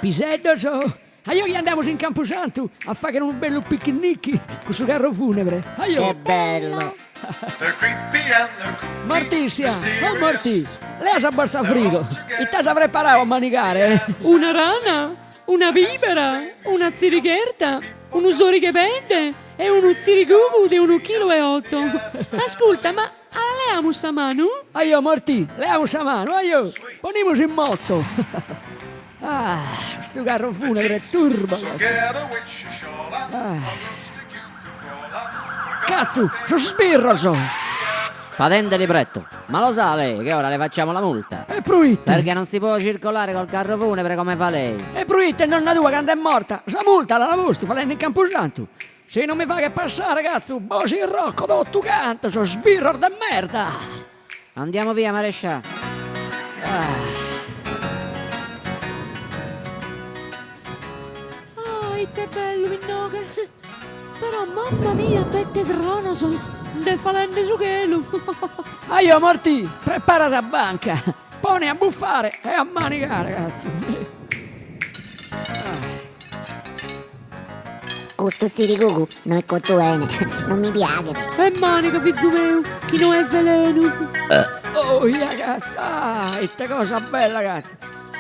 piseddo so. Io che andiamo in Camposanto a fare un bello picnic con questo carro funebre. Che bello. Mortizia, oh Morti, lei sa borsa frigo. E te sa preparare a manicare? Una rana, una vipera, una zirighetta, un usori che pende e uno zirigugu di 1,8 kg. Ascolta, ma leamo sta mano? Io Morti, leamo sta mano, io. Poniamoci in moto. Sto carro funebre è turbo. Cazzo, sono sbirro so. Patente libretto. Ma lo sa lei che ora le facciamo la multa? E pruitte. Perché non si può circolare col carro funebre come fa lei. E pruitte, nonna tua quando è morta. Sa multa la posto, falendo in Camposanto. Se non mi fa che passare, cazzo, bosi il rocco tutto canto, sono sbirro da merda. Andiamo via, marescià. Che bello, Minnoga. Però mamma mia, pette cronoso. Ne falende su chelo. Io Morti, prepara la banca. Pone a buffare e a manicare, cazzo. Questo siricucu non è cotto bene, non mi piace. E manica, figlio mio, chi non è veleno. Oh, ragazza, che cosa bella, cazzo.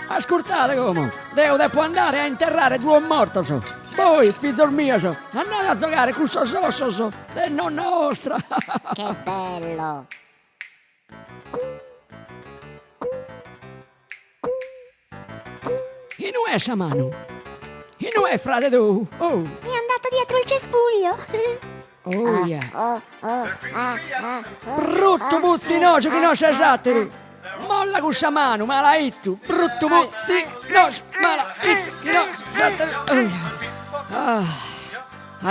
Ascoltate come, devo andare a interrare due morto, so. Poi, figlio mio, so, andate a giocare con questo sosso, so, e nonna nostra. Che bello. E non è sta mano. E non è frate tu. Oh. Mi è andato dietro il cespuglio. Oh, yeah. Brutto puzzinoso che non c'è esatto. Molla con sta mano, ma la ittu. Brutto puzzinoso, ma la ittu, che non c'è esatto.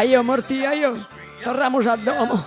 Io Morti, io. Torniamo a domo.